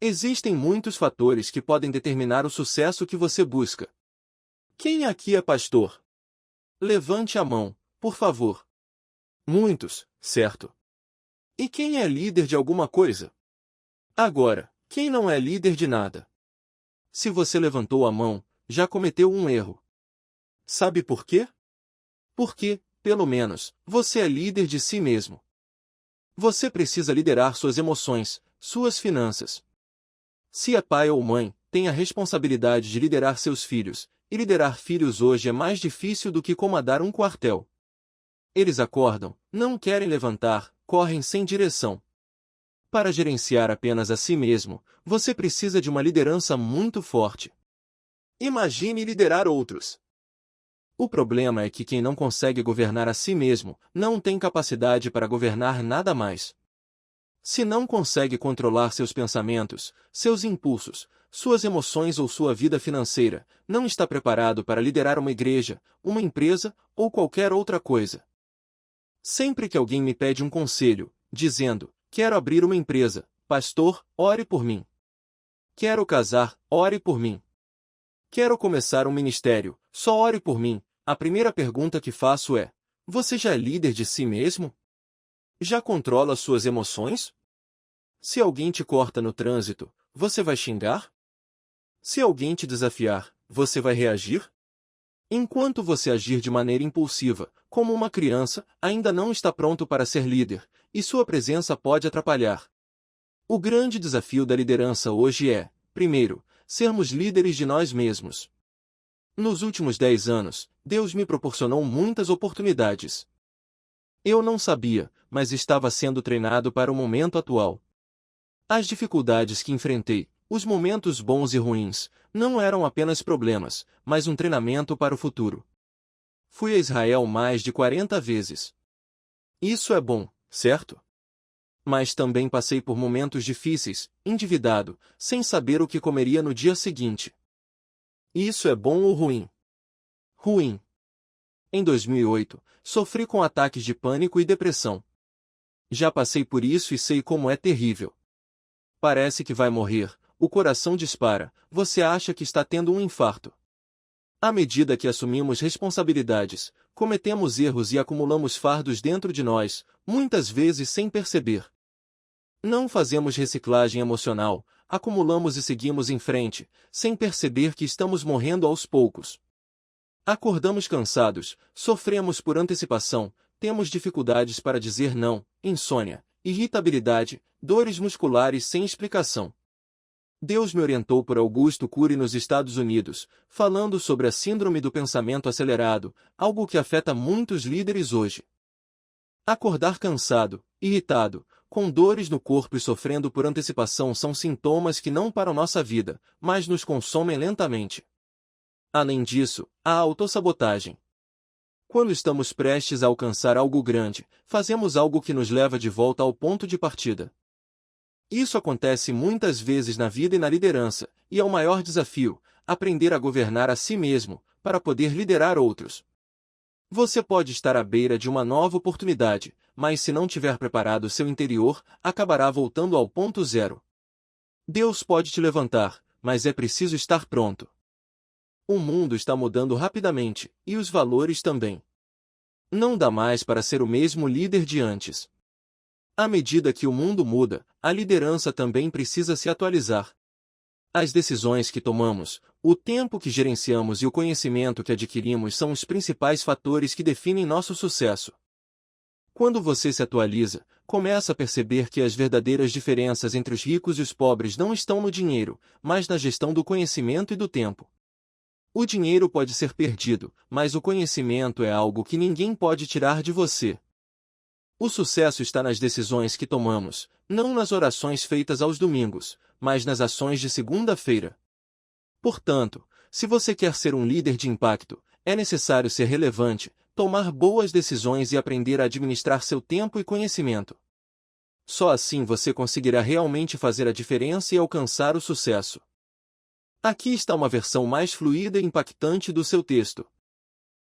Existem muitos fatores que podem determinar o sucesso que você busca. Quem aqui é pastor? Levante a mão, por favor. Muitos, certo? E quem é líder de alguma coisa? Agora, quem não é líder de nada? Se você levantou a mão, já cometeu um erro. Sabe por quê? Porque, pelo menos, você é líder de si mesmo. Você precisa liderar suas emoções, suas finanças. Se é pai ou mãe, tem a responsabilidade de liderar seus filhos, e liderar filhos hoje é mais difícil do que comandar um quartel. Eles acordam, não querem levantar, correm sem direção. Para gerenciar apenas a si mesmo, você precisa de uma liderança muito forte. Imagine liderar outros. O problema é que quem não consegue governar a si mesmo, não tem capacidade para governar nada mais. Se não consegue controlar seus pensamentos, seus impulsos, suas emoções ou sua vida financeira, não está preparado para liderar uma igreja, uma empresa ou qualquer outra coisa. Sempre que alguém me pede um conselho, dizendo, quero abrir uma empresa, pastor, ore por mim. Quero casar, ore por mim. Quero começar um ministério, só ore por mim. A primeira pergunta que faço é, você já é líder de si mesmo? Já controla suas emoções? Se alguém te corta no trânsito, você vai xingar? Se alguém te desafiar, você vai reagir? Enquanto você agir de maneira impulsiva, como uma criança, ainda não está pronto para ser líder, e sua presença pode atrapalhar. O grande desafio da liderança hoje é, primeiro, sermos líderes de nós mesmos. Nos últimos 10 anos, Deus me proporcionou muitas oportunidades. Eu não sabia, mas estava sendo treinado para o momento atual. As dificuldades que enfrentei, os momentos bons e ruins, não eram apenas problemas, mas um treinamento para o futuro. Fui a Israel mais de 40 vezes. Isso é bom, certo? Mas também passei por momentos difíceis, endividado, sem saber o que comeria no dia seguinte. Isso é bom ou ruim? Ruim. Em 2008, sofri com ataques de pânico e depressão. Já passei por isso e sei como é terrível. Parece que vai morrer, o coração dispara, você acha que está tendo um infarto. À medida que assumimos responsabilidades, cometemos erros e acumulamos fardos dentro de nós, muitas vezes sem perceber. Não fazemos reciclagem emocional, acumulamos e seguimos em frente, sem perceber que estamos morrendo aos poucos. Acordamos cansados, sofremos por antecipação, temos dificuldades para dizer não, insônia, irritabilidade, dores musculares sem explicação. Deus me orientou por Augusto Cury nos Estados Unidos, falando sobre a síndrome do pensamento acelerado, algo que afeta muitos líderes hoje. Acordar cansado, irritado, com dores no corpo e sofrendo por antecipação são sintomas que não param nossa vida, mas nos consomem lentamente. Além disso, há a autossabotagem. Quando estamos prestes a alcançar algo grande, fazemos algo que nos leva de volta ao ponto de partida. Isso acontece muitas vezes na vida e na liderança, e é o maior desafio, aprender a governar a si mesmo, para poder liderar outros. Você pode estar à beira de uma nova oportunidade, mas se não tiver preparado seu interior, acabará voltando ao ponto zero. Deus pode te levantar, mas é preciso estar pronto. O mundo está mudando rapidamente, e os valores também. Não dá mais para ser o mesmo líder de antes. À medida que o mundo muda, a liderança também precisa se atualizar. As decisões que tomamos, o tempo que gerenciamos e o conhecimento que adquirimos são os principais fatores que definem nosso sucesso. Quando você se atualiza, começa a perceber que as verdadeiras diferenças entre os ricos e os pobres não estão no dinheiro, mas na gestão do conhecimento e do tempo. O dinheiro pode ser perdido, mas o conhecimento é algo que ninguém pode tirar de você. O sucesso está nas decisões que tomamos, não nas orações feitas aos domingos, mas nas ações de segunda-feira. Portanto, se você quer ser um líder de impacto, é necessário ser relevante, tomar boas decisões e aprender a administrar seu tempo e conhecimento. Só assim você conseguirá realmente fazer a diferença e alcançar o sucesso. Aqui está uma versão mais fluida e impactante do seu texto.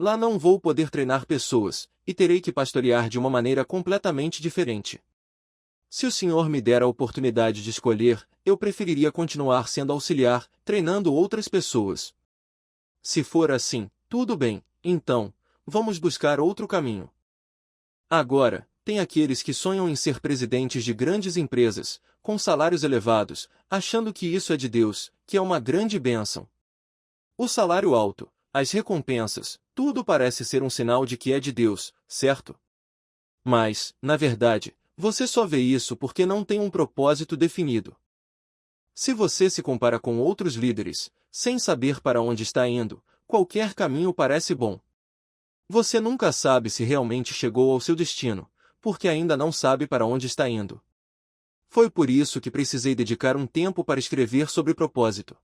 Lá não vou poder treinar pessoas, e terei que pastorear de uma maneira completamente diferente. Se o Senhor me der a oportunidade de escolher, eu preferiria continuar sendo auxiliar, treinando outras pessoas. Se for assim, tudo bem, então, vamos buscar outro caminho. Agora, tem aqueles que sonham em ser presidentes de grandes empresas, com salários elevados, achando que isso é de Deus, que é uma grande bênção. O salário alto, as recompensas, tudo parece ser um sinal de que é de Deus, certo? Mas, na verdade, você só vê isso porque não tem um propósito definido. Se você se compara com outros líderes, sem saber para onde está indo, qualquer caminho parece bom. Você nunca sabe se realmente chegou ao seu destino, porque ainda não sabe para onde está indo. Foi por isso que precisei dedicar um tempo para escrever sobre propósito.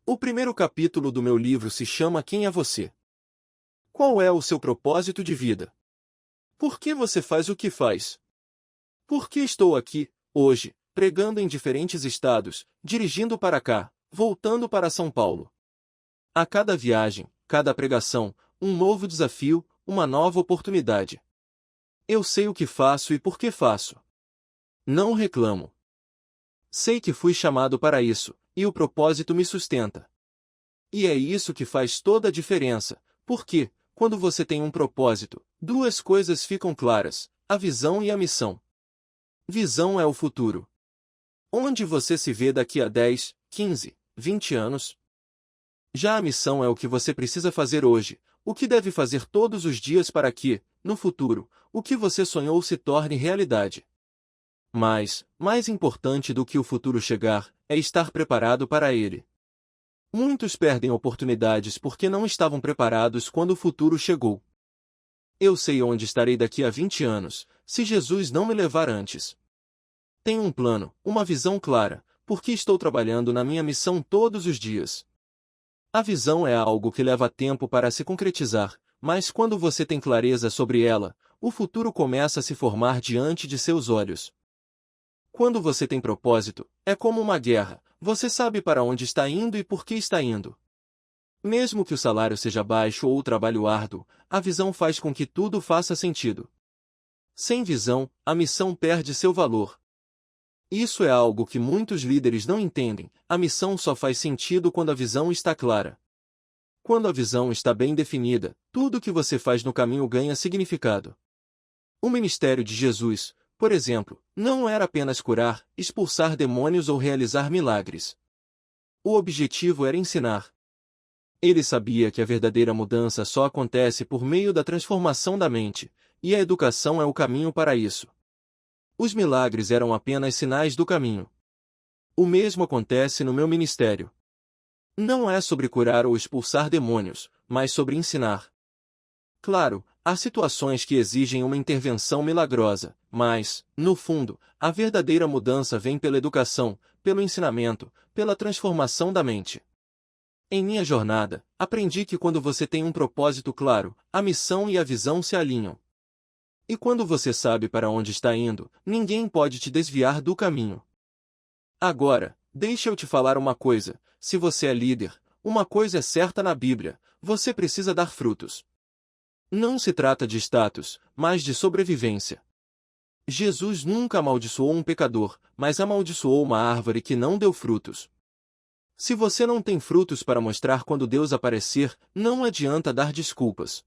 O primeiro capítulo do meu livro se chama Quem é você? Qual é o seu propósito de vida? Por que você faz o que faz? Por que estou aqui, hoje, pregando em diferentes estados, dirigindo para cá, voltando para São Paulo? A cada viagem, cada pregação, um novo desafio, uma nova oportunidade. Eu sei o que faço e por que faço. Não reclamo. Sei que fui chamado para isso, e o propósito me sustenta. E é isso que faz toda a diferença, porque, quando você tem um propósito, duas coisas ficam claras, a visão e a missão. Visão é o futuro. Onde você se vê daqui a 10, 15, 20 anos? Já a missão é o que você precisa fazer hoje, o que deve fazer todos os dias para que, no futuro, o que você sonhou se torne realidade. Mas, mais importante do que o futuro chegar, é estar preparado para ele. Muitos perdem oportunidades porque não estavam preparados quando o futuro chegou. Eu sei onde estarei daqui a 20 anos, se Jesus não me levar antes. Tenho um plano, uma visão clara, porque estou trabalhando na minha missão todos os dias. A visão é algo que leva tempo para se concretizar, mas quando você tem clareza sobre ela, o futuro começa a se formar diante de seus olhos. Quando você tem propósito, é como uma guerra, você sabe para onde está indo e por que está indo. Mesmo que o salário seja baixo ou o trabalho árduo, a visão faz com que tudo faça sentido. Sem visão, a missão perde seu valor. Isso é algo que muitos líderes não entendem, a missão só faz sentido quando a visão está clara. Quando a visão está bem definida, tudo que você faz no caminho ganha significado. O ministério de Jesus, por exemplo, não era apenas curar, expulsar demônios ou realizar milagres. O objetivo era ensinar. Ele sabia que a verdadeira mudança só acontece por meio da transformação da mente, e a educação é o caminho para isso. Os milagres eram apenas sinais do caminho. O mesmo acontece no meu ministério. Não é sobre curar ou expulsar demônios, mas sobre ensinar. Claro, há situações que exigem uma intervenção milagrosa, mas, no fundo, a verdadeira mudança vem pela educação, pelo ensinamento, pela transformação da mente. Em minha jornada, aprendi que quando você tem um propósito claro, a missão e a visão se alinham. E quando você sabe para onde está indo, ninguém pode te desviar do caminho. Agora, deixa eu te falar uma coisa, se você é líder, uma coisa é certa na Bíblia, você precisa dar frutos. Não se trata de status, mas de sobrevivência. Jesus nunca amaldiçoou um pecador, mas amaldiçoou uma árvore que não deu frutos. Se você não tem frutos para mostrar quando Deus aparecer, não adianta dar desculpas.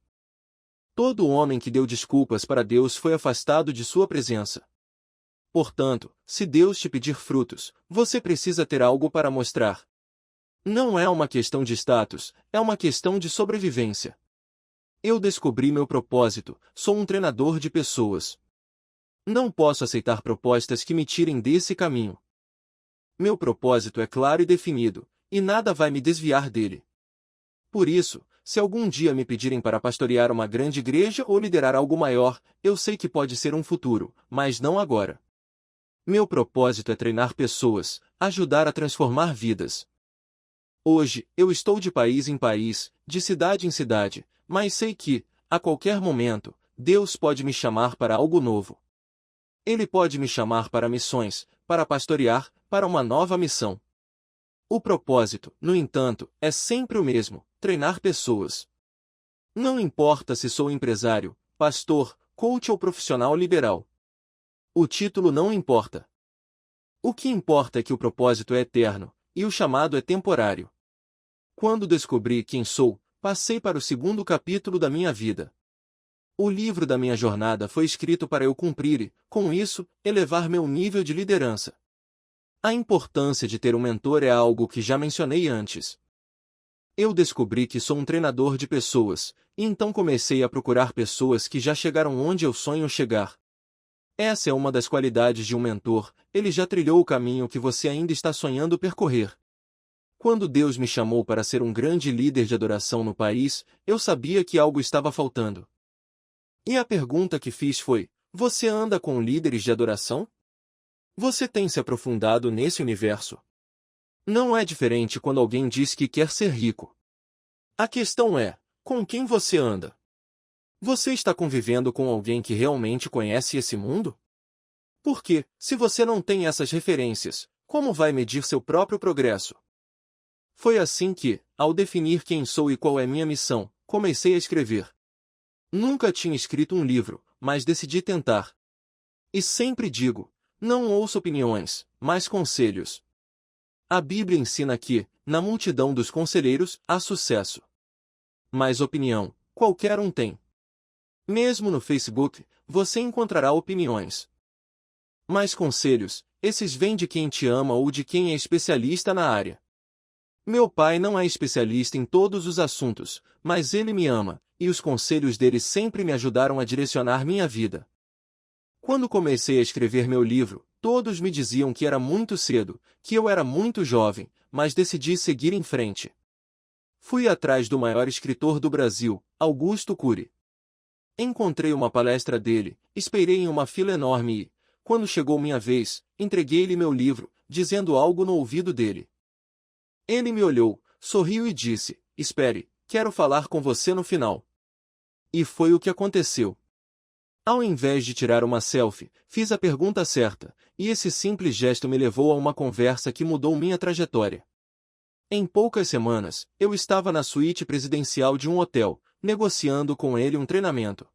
Todo homem que deu desculpas para Deus foi afastado de sua presença. Portanto, se Deus te pedir frutos, você precisa ter algo para mostrar. Não é uma questão de status, é uma questão de sobrevivência. Eu descobri meu propósito, sou um treinador de pessoas. Não posso aceitar propostas que me tirem desse caminho. Meu propósito é claro e definido, e nada vai me desviar dele. Por isso, se algum dia me pedirem para pastorear uma grande igreja ou liderar algo maior, eu sei que pode ser um futuro, mas não agora. Meu propósito é treinar pessoas, ajudar a transformar vidas. Hoje, eu estou de país em país, de cidade em cidade, mas sei que, a qualquer momento, Deus pode me chamar para algo novo. Ele pode me chamar para missões, para pastorear, para uma nova missão. O propósito, no entanto, é sempre o mesmo: treinar pessoas. Não importa se sou empresário, pastor, coach ou profissional liberal. O título não importa. O que importa é que o propósito é eterno, e o chamado é temporário. Quando descobri quem sou, passei para o segundo capítulo da minha vida. O livro da minha jornada foi escrito para eu cumprir e, com isso, elevar meu nível de liderança. A importância de ter um mentor é algo que já mencionei antes. Eu descobri que sou um treinador de pessoas, e então comecei a procurar pessoas que já chegaram onde eu sonho chegar. Essa é uma das qualidades de um mentor, ele já trilhou o caminho que você ainda está sonhando percorrer. Quando Deus me chamou para ser um grande líder de adoração no país, eu sabia que algo estava faltando. E a pergunta que fiz foi: você anda com líderes de adoração? Você tem se aprofundado nesse universo? Não é diferente quando alguém diz que quer ser rico. A questão é, com quem você anda? Você está convivendo com alguém que realmente conhece esse mundo? Porque, se você não tem essas referências, como vai medir seu próprio progresso? Foi assim que, ao definir quem sou e qual é minha missão, comecei a escrever. Nunca tinha escrito um livro, mas decidi tentar. E sempre digo, não ouço opiniões, mas conselhos. A Bíblia ensina que, na multidão dos conselheiros, há sucesso. Mas opinião, qualquer um tem. Mesmo no Facebook, você encontrará opiniões. Mas conselhos, esses vêm de quem te ama ou de quem é especialista na área. Meu pai não é especialista em todos os assuntos, mas ele me ama, e os conselhos dele sempre me ajudaram a direcionar minha vida. Quando comecei a escrever meu livro, todos me diziam que era muito cedo, que eu era muito jovem, mas decidi seguir em frente. Fui atrás do maior escritor do Brasil, Augusto Cury. Encontrei uma palestra dele, esperei em uma fila enorme e, quando chegou minha vez, entreguei-lhe meu livro, dizendo algo no ouvido dele. Ele me olhou, sorriu e disse: espere, quero falar com você no final. E foi o que aconteceu. Ao invés de tirar uma selfie, fiz a pergunta certa, e esse simples gesto me levou a uma conversa que mudou minha trajetória. Em poucas semanas, eu estava na suíte presidencial de um hotel, negociando com ele um treinamento.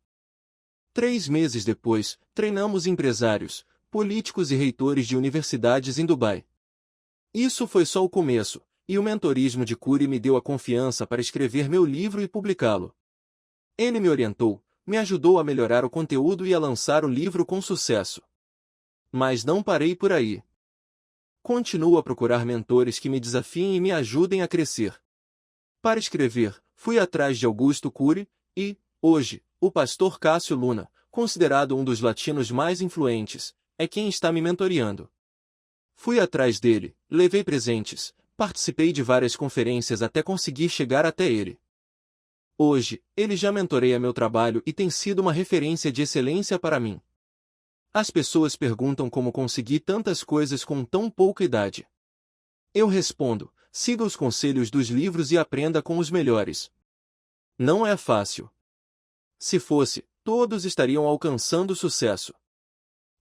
3 meses depois, treinamos empresários, políticos e reitores de universidades em Dubai. Isso foi só o começo, e o mentorismo de Cury me deu a confiança para escrever meu livro e publicá-lo. Ele me orientou, me ajudou a melhorar o conteúdo e a lançar o livro com sucesso. Mas não parei por aí. Continuo a procurar mentores que me desafiem e me ajudem a crescer. Para escrever, fui atrás de Augusto Cury e, hoje, o pastor Cássio Luna, considerado um dos latinos mais influentes, é quem está me mentoreando. Fui atrás dele, levei presentes, participei de várias conferências até conseguir chegar até ele. Hoje, ele já mentoreia meu trabalho e tem sido uma referência de excelência para mim. As pessoas perguntam como consegui tantas coisas com tão pouca idade. Eu respondo: siga os conselhos dos livros e aprenda com os melhores. Não é fácil. Se fosse, todos estariam alcançando sucesso.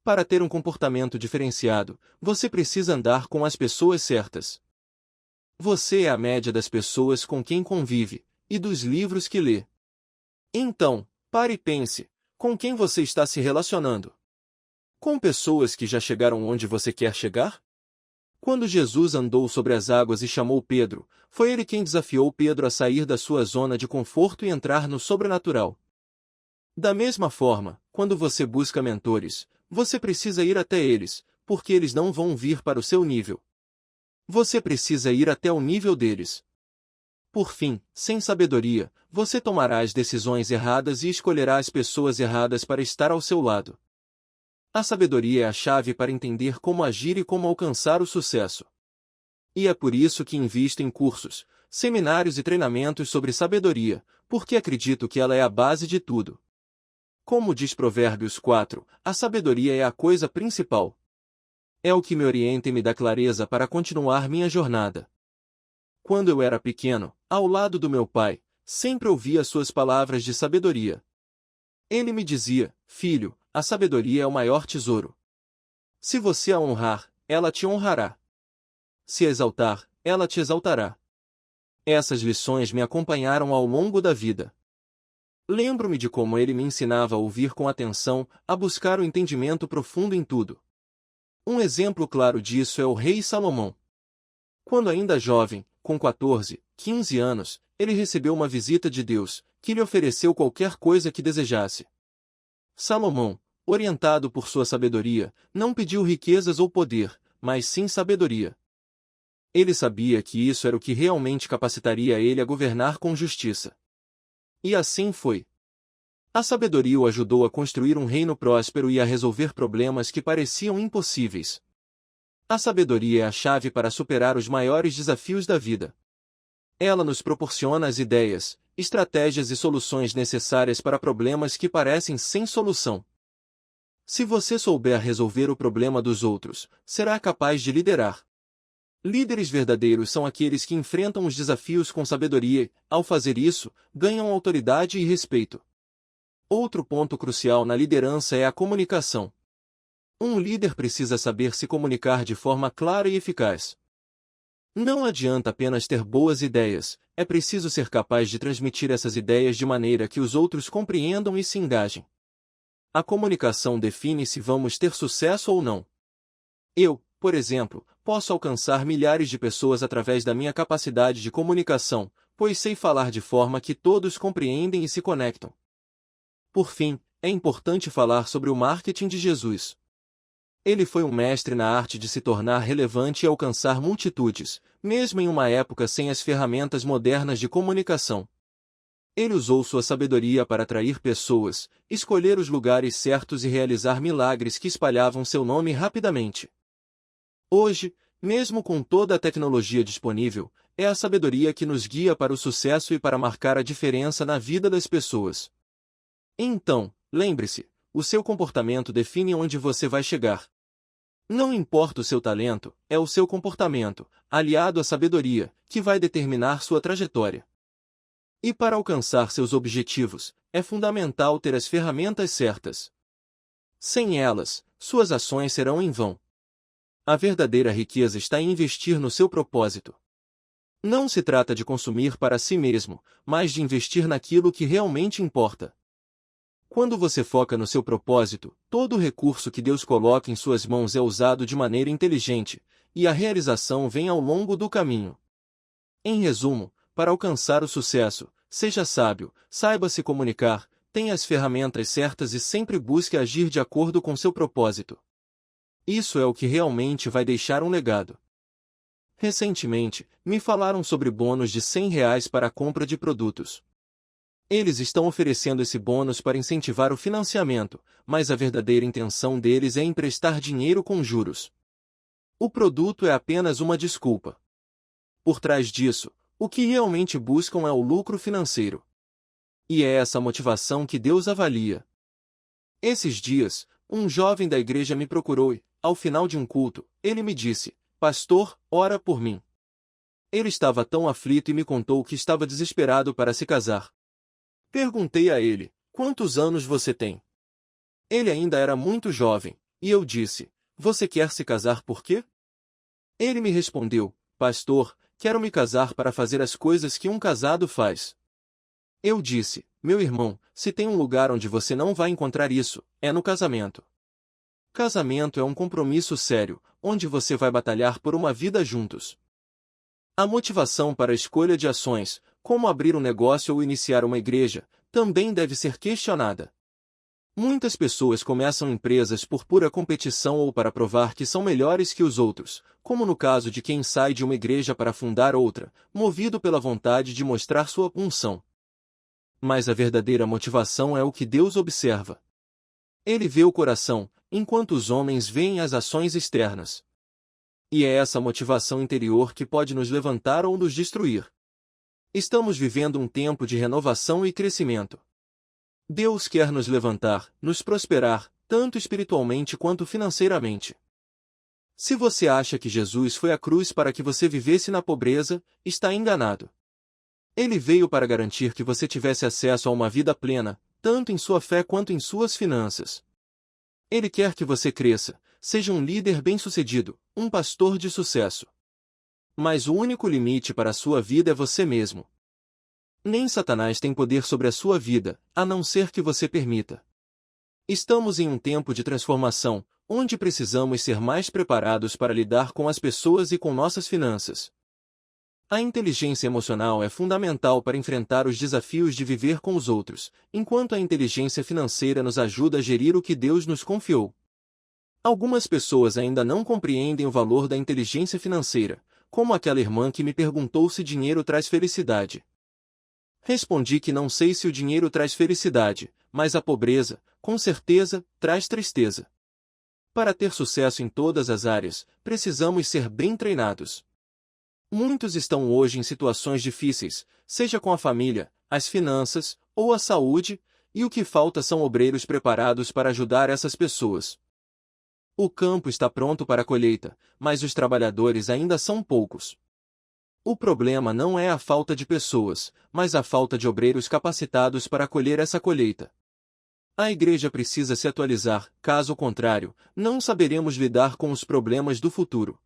Para ter um comportamento diferenciado, você precisa andar com as pessoas certas. Você é a média das pessoas com quem convive, e dos livros que lê. Então, pare e pense, com quem você está se relacionando? Com pessoas que já chegaram onde você quer chegar? Quando Jesus andou sobre as águas e chamou Pedro, foi ele quem desafiou Pedro a sair da sua zona de conforto e entrar no sobrenatural. Da mesma forma, quando você busca mentores, você precisa ir até eles, porque eles não vão vir para o seu nível. Você precisa ir até o nível deles. Por fim, sem sabedoria, você tomará as decisões erradas e escolherá as pessoas erradas para estar ao seu lado. A sabedoria é a chave para entender como agir e como alcançar o sucesso. E é por isso que invisto em cursos, seminários e treinamentos sobre sabedoria, porque acredito que ela é a base de tudo. Como diz Provérbios 4, a sabedoria é a coisa principal. É o que me orienta e me dá clareza para continuar minha jornada. Quando eu era pequeno, ao lado do meu pai, sempre ouvia suas palavras de sabedoria. Ele me dizia: filho, a sabedoria é o maior tesouro. Se você a honrar, ela te honrará. Se a exaltar, ela te exaltará. Essas lições me acompanharam ao longo da vida. Lembro-me de como ele me ensinava a ouvir com atenção, a buscar o entendimento profundo em tudo. Um exemplo claro disso é o rei Salomão. Quando ainda jovem, com 14, 15 anos, ele recebeu uma visita de Deus, que lhe ofereceu qualquer coisa que desejasse. Salomão, orientado por sua sabedoria, não pediu riquezas ou poder, mas sim sabedoria. Ele sabia que isso era o que realmente capacitaria ele a governar com justiça. E assim foi. A sabedoria o ajudou a construir um reino próspero e a resolver problemas que pareciam impossíveis. A sabedoria é a chave para superar os maiores desafios da vida. Ela nos proporciona as ideias, estratégias e soluções necessárias para problemas que parecem sem solução. Se você souber resolver o problema dos outros, será capaz de liderar. Líderes verdadeiros são aqueles que enfrentam os desafios com sabedoria e, ao fazer isso, ganham autoridade e respeito. Outro ponto crucial na liderança é a comunicação. Um líder precisa saber se comunicar de forma clara e eficaz. Não adianta apenas ter boas ideias, é preciso ser capaz de transmitir essas ideias de maneira que os outros compreendam e se engajem. A comunicação define se vamos ter sucesso ou não. Eu, por exemplo, posso alcançar milhares de pessoas através da minha capacidade de comunicação, pois sei falar de forma que todos compreendem e se conectam. Por fim, é importante falar sobre o marketing de Jesus. Ele foi um mestre na arte de se tornar relevante e alcançar multitudes, mesmo em uma época sem as ferramentas modernas de comunicação. Ele usou sua sabedoria para atrair pessoas, escolher os lugares certos e realizar milagres que espalhavam seu nome rapidamente. Hoje, mesmo com toda a tecnologia disponível, é a sabedoria que nos guia para o sucesso e para marcar a diferença na vida das pessoas. Então, lembre-se, o seu comportamento define onde você vai chegar. Não importa o seu talento, é o seu comportamento, aliado à sabedoria, que vai determinar sua trajetória. E para alcançar seus objetivos, é fundamental ter as ferramentas certas. Sem elas, suas ações serão em vão. A verdadeira riqueza está em investir no seu propósito. Não se trata de consumir para si mesmo, mas de investir naquilo que realmente importa. Quando você foca no seu propósito, todo recurso que Deus coloca em suas mãos é usado de maneira inteligente, e a realização vem ao longo do caminho. Em resumo, para alcançar o sucesso, seja sábio, saiba se comunicar, tenha as ferramentas certas e sempre busque agir de acordo com seu propósito. Isso é o que realmente vai deixar um legado. Recentemente, me falaram sobre bônus de R$ 100 para a compra de produtos. Eles estão oferecendo esse bônus para incentivar o financiamento, mas a verdadeira intenção deles é emprestar dinheiro com juros. O produto é apenas uma desculpa. Por trás disso, o que realmente buscam é o lucro financeiro. E é essa motivação que Deus avalia. Esses dias, um jovem da igreja me procurou e, ao final de um culto, ele me disse: "Pastor, ora por mim." Ele estava tão aflito e me contou que estava desesperado para se casar. Perguntei a ele: "Quantos anos você tem?" Ele ainda era muito jovem, e eu disse: "Você quer se casar por quê?" Ele me respondeu: "Pastor, quero me casar para fazer as coisas que um casado faz." Eu disse: "Meu irmão, se tem um lugar onde você não vai encontrar isso, é no casamento. Casamento é um compromisso sério, onde você vai batalhar por uma vida juntos. A motivação para a escolha de ações, como abrir um negócio ou iniciar uma igreja, também deve ser questionada. Muitas pessoas começam empresas por pura competição ou para provar que são melhores que os outros, como no caso de quem sai de uma igreja para fundar outra, movido pela vontade de mostrar sua unção. Mas a verdadeira motivação é o que Deus observa. Ele vê o coração, enquanto os homens veem as ações externas. E é essa motivação interior que pode nos levantar ou nos destruir. Estamos vivendo um tempo de renovação e crescimento. Deus quer nos levantar, nos prosperar, tanto espiritualmente quanto financeiramente. Se você acha que Jesus foi à cruz para que você vivesse na pobreza, está enganado. Ele veio para garantir que você tivesse acesso a uma vida plena, tanto em sua fé quanto em suas finanças. Ele quer que você cresça, seja um líder bem-sucedido, um pastor de sucesso. Mas o único limite para a sua vida é você mesmo. Nem Satanás tem poder sobre a sua vida, a não ser que você permita. Estamos em um tempo de transformação, onde precisamos ser mais preparados para lidar com as pessoas e com nossas finanças. A inteligência emocional é fundamental para enfrentar os desafios de viver com os outros, enquanto a inteligência financeira nos ajuda a gerir o que Deus nos confiou. Algumas pessoas ainda não compreendem o valor da inteligência financeira, como aquela irmã que me perguntou se dinheiro traz felicidade. Respondi que não sei se o dinheiro traz felicidade, mas a pobreza, com certeza, traz tristeza. Para ter sucesso em todas as áreas, precisamos ser bem treinados. Muitos estão hoje em situações difíceis, seja com a família, as finanças, ou a saúde, e o que falta são obreiros preparados para ajudar essas pessoas. O campo está pronto para a colheita, mas os trabalhadores ainda são poucos. O problema não é a falta de pessoas, mas a falta de obreiros capacitados para colher essa colheita. A igreja precisa se atualizar, caso contrário, não saberemos lidar com os problemas do futuro.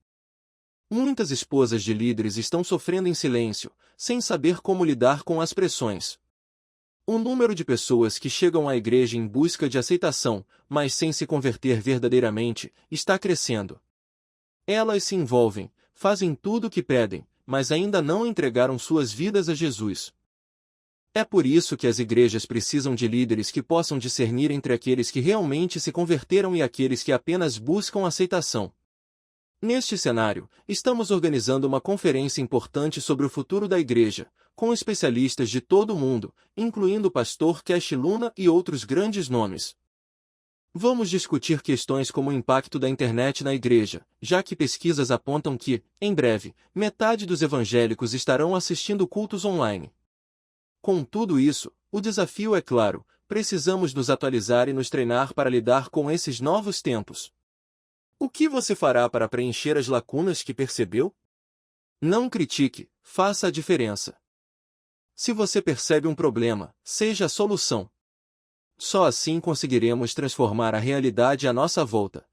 Muitas esposas de líderes estão sofrendo em silêncio, sem saber como lidar com as pressões. O número de pessoas que chegam à igreja em busca de aceitação, mas sem se converter verdadeiramente, está crescendo. Elas se envolvem, fazem tudo o que pedem, mas ainda não entregaram suas vidas a Jesus. É por isso que as igrejas precisam de líderes que possam discernir entre aqueles que realmente se converteram e aqueles que apenas buscam aceitação. Neste cenário, estamos organizando uma conferência importante sobre o futuro da igreja, com especialistas de todo o mundo, incluindo o pastor Cash Luna e outros grandes nomes. Vamos discutir questões como o impacto da internet na igreja, já que pesquisas apontam que, em breve, metade dos evangélicos estarão assistindo cultos online. Com tudo isso, o desafio é claro: precisamos nos atualizar e nos treinar para lidar com esses novos tempos. O que você fará para preencher as lacunas que percebeu? Não critique, faça a diferença. Se você percebe um problema, seja a solução. Só assim conseguiremos transformar a realidade à nossa volta.